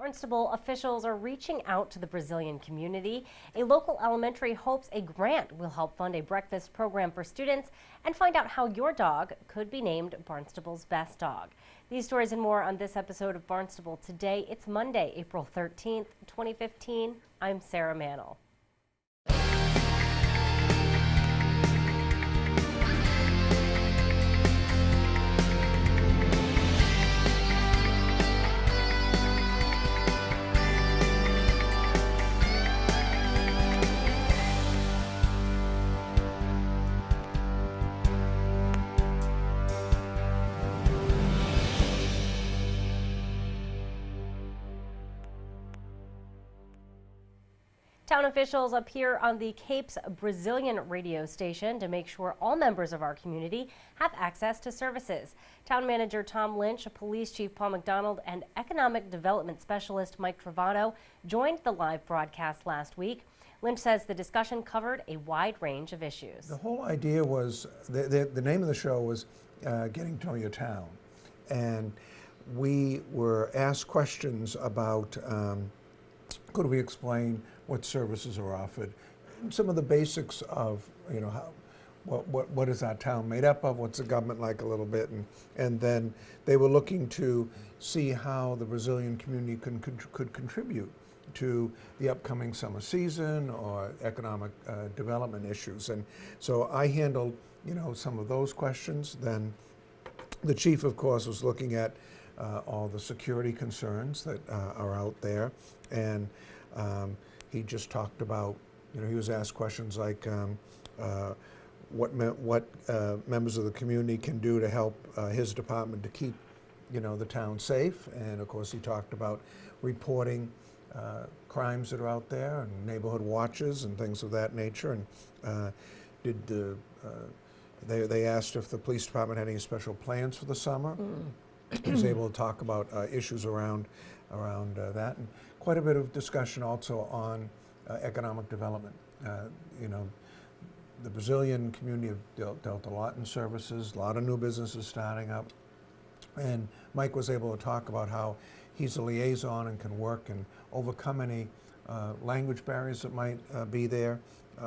Barnstable officials are reaching out to the Brazilian community. A local elementary hopes a grant will help fund a breakfast program for students and find out how your dog could be named Barnstable's best dog. These stories and more on this episode of Barnstable Today. It's Monday, April 13th, 2015. I'm Sarah Mannel. Town officials appear on the Cape's Brazilian radio station to make sure all members of our community have access to services. Town manager Tom Lynch, police chief Paul McDonald, and economic development specialist Mike Travato joined the live broadcast last week. Lynch says the discussion covered a wide range of issues. The whole idea was, the name of the show was Getting to Know Your Town. And we were asked questions about, could we explain what services are offered, and some of the basics of, how, what is our town made up of, what's the government like a little bit, and then they were looking to see how the Brazilian community could contribute to the upcoming summer season or economic development issues. And so I handled, some of those questions. Then the chief, of course, was looking at all the security concerns that are out there, and he just talked about, he was asked questions like what members of the community can do to help his department to keep, the town safe. And of course, he talked about reporting crimes that are out there and neighborhood watches and things of that nature. And they asked if the police department had any special plans for the summer. He was able to talk about issues around that, and quite a bit of discussion also on economic development. The Brazilian community have dealt a lot in services, a lot of new businesses starting up, and Mike was able to talk about how he's a liaison and can work and overcome any language barriers that might be there,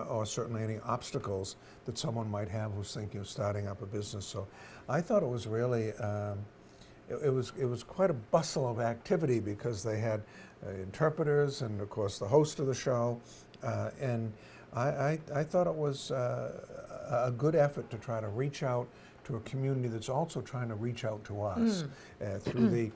or certainly any obstacles that someone might have who's thinking of starting up a business. So I thought it was really it was quite a bustle of activity, because they had interpreters and, of course, the host of the show. And I thought it was a good effort to try to reach out to a community that's also trying to reach out to us through the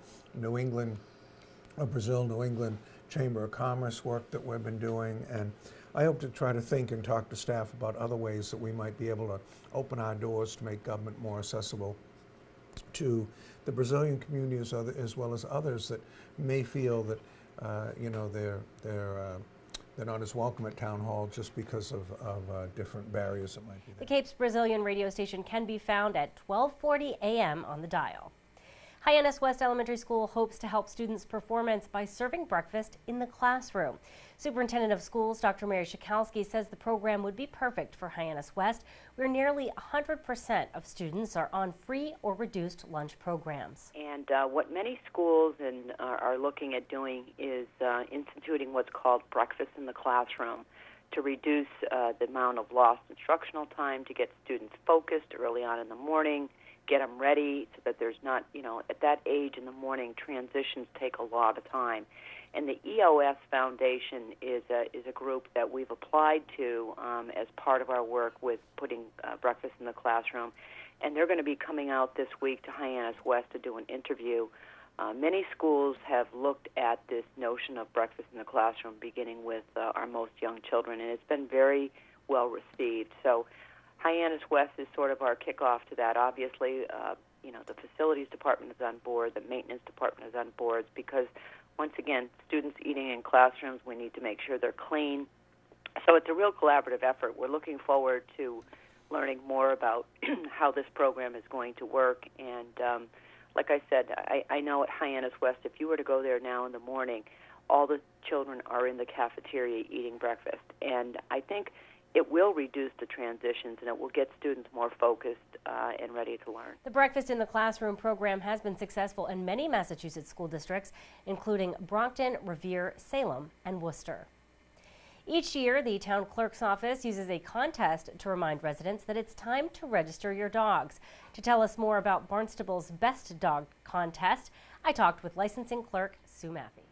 Brazil New England Chamber of Commerce work that we've been doing. And I hope to try to think and talk to staff about other ways that we might be able to open our doors to make government more accessible to the Brazilian community as well as others that may feel that they're not as welcome at Town Hall just because of different barriers that might be there. The Cape's Brazilian radio station can be found at 12:40 a.m. on the dial. Hyannis West Elementary School hopes to help students' performance by serving breakfast in the classroom. Superintendent of Schools Dr. Mary Schakowsky says the program would be perfect for Hyannis West, where nearly 100% of students are on free or reduced lunch programs. And what many schools are looking at doing is instituting what's called breakfast in the classroom to reduce the amount of lost instructional time, to get students focused early on in the morning, get them ready so that there's not, at that age in the morning, transitions take a lot of time. And the EOS Foundation is a group that we've applied to as part of our work with putting breakfast in the classroom. And they're going to be coming out this week to Hyannis West to do an interview. Many schools have looked at this notion of breakfast in the classroom, beginning with our most young children, and it's been very well received. So Hyannis West is sort of our kickoff to that. Obviously, the facilities department is on board, the maintenance department is on board, because once again, students eating in classrooms, we need to make sure they're clean. So it's a real collaborative effort. We're looking forward to learning more about how this program is going to work. And like I said, I know at Hyannis West, if you were to go there now in the morning, all the children are in the cafeteria eating breakfast. And I think it will reduce the transitions and it will get students more focused and ready to learn. The Breakfast in the Classroom program has been successful in many Massachusetts school districts, including Brockton, Revere, Salem, and Worcester. Each year, the town clerk's office uses a contest to remind residents that it's time to register your dogs. To tell us more about Barnstable's Best Dog Contest, I talked with licensing clerk Sue Maffey.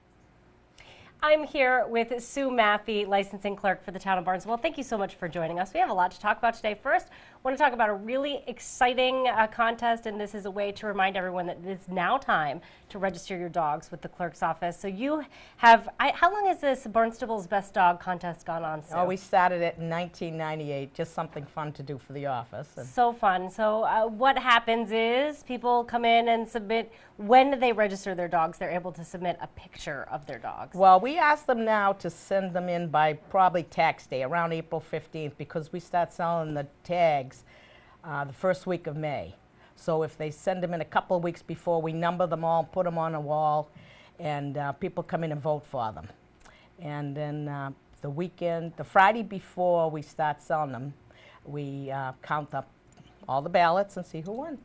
I'm here with Sue Maffey, licensing clerk for the town of Barnstable. Thank you so much for joining us. We have a lot to talk about today. First, I want to talk about a really exciting contest, and this is a way to remind everyone that it is now time to register your dogs with the clerk's office. So you have, how long has this Barnstable's Best Dog Contest gone on, Sue? Oh, we started it in 1998, just something fun to do for the office. So fun. So what happens is people come in and submit, when they register their dogs, they're able to submit a picture of their dogs. Well, we ask them now to send them in by probably tax day, around April 15th, because we start selling the tags the first week of May. So if they send them in a couple of weeks before, we number them all, put them on a wall, and people come in and vote for them. And then the weekend, the Friday before we start selling them, we count up all the ballots and see who won.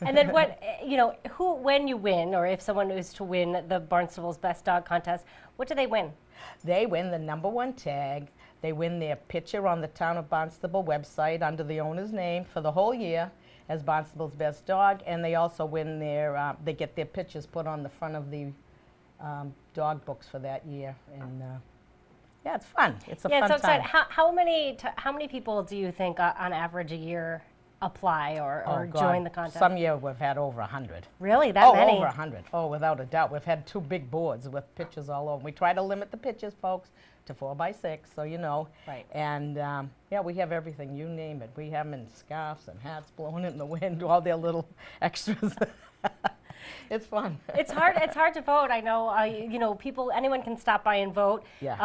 And then what, when you win, or if someone is to win the Barnstable's Best Dog Contest, what do they win? They win the #1 tag. They win their picture on the Town of Barnstable website under the owner's name for the whole year as Barnstable's Best Dog, and they also win their, they get their pictures put on the front of the dog books for that year. And yeah, it's fun. It's a fun so time. excited. How many people do you think on average a year apply or join the contest? Some year we've had over 100. Really? That many? Over 100. Oh, without a doubt. We've had 2 big boards with pictures all over. We try to limit the pictures, folks, to 4x6, so you know. Right. And yeah, we have everything, you name it. We have them in scarves and hats blowing in the wind, all their little extras. It's fun. It's hard. It's hard to vote. I know. People. Anyone can stop by and vote. Yeah.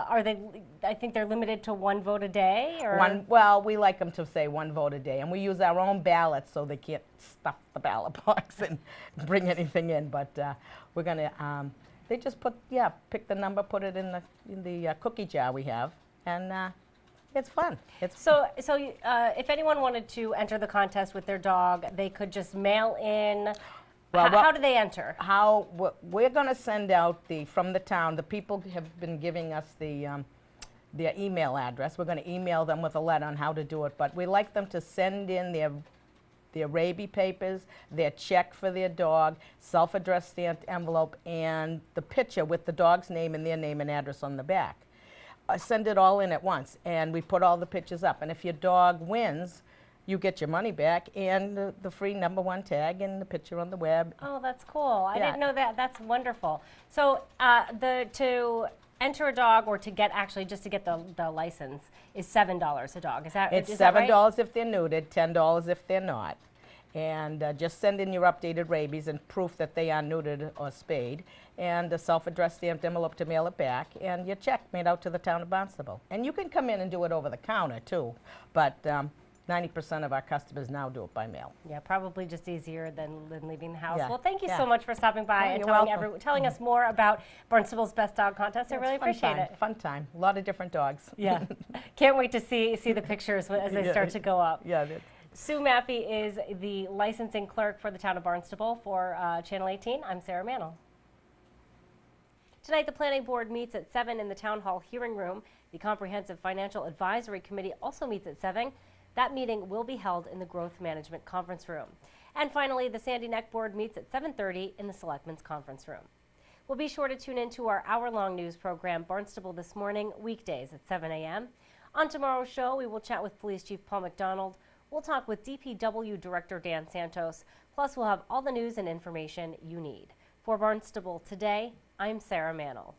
Are they? I think they're limited to 1 vote a day. Or Well, we like them to say 1 vote a day, and we use our own ballots so they can't stuff the ballot box and bring anything in. But we're gonna. They just pick the number, put it in the cookie jar we have, and it's fun. So if anyone wanted to enter the contest with their dog, they could just mail in. Well, how do they enter? We're going to send out from the town. The people have been giving us their email address. We're going to email them with a letter on how to do it. But we like them to send in their rabies papers, their check for their dog, self-addressed stamped envelope, and the picture with the dog's name and their name and address on the back. Send it all in at once, and we put all the pictures up. And if your dog wins, you get your money back and the free #1 tag and the picture on the web. Oh, that's cool. I didn't know that. That's wonderful. So to enter a dog or to get just to get the license is $7 a dog. Is that It's is that right? $7 if they're neutered, $10 if they're not. And just send in your updated rabies and proof that they are neutered or spayed, and a self-addressed stamped envelope to mail it back, and your check made out to the town of Barnstable. And you can come in and do it over the counter too, but 90% of our customers now do it by mail. Yeah, probably just easier than leaving the house. Yeah. Well, thank you so much for stopping by and telling us more about Barnstable's Best Dog Contest. I really appreciate it. Fun time. A lot of different dogs. Yeah. Can't wait to see the pictures as they start to go up. Yeah. Sue Maffey is the licensing clerk for the town of Barnstable. For Channel 18, I'm Sarah Mantle. Tonight, the Planning Board meets at 7 in the Town Hall hearing room. The Comprehensive Financial Advisory Committee also meets at 7. That meeting will be held in the Growth Management Conference Room. And finally, the Sandy Neck Board meets at 7:30 in the Selectmen's Conference Room. We'll be sure to tune in to our hour-long news program, Barnstable This Morning, weekdays at 7 a.m. On tomorrow's show, we will chat with Police Chief Paul McDonald. We'll talk with DPW Director Dan Santos. Plus, we'll have all the news and information you need. For Barnstable Today, I'm Sarah Mantle.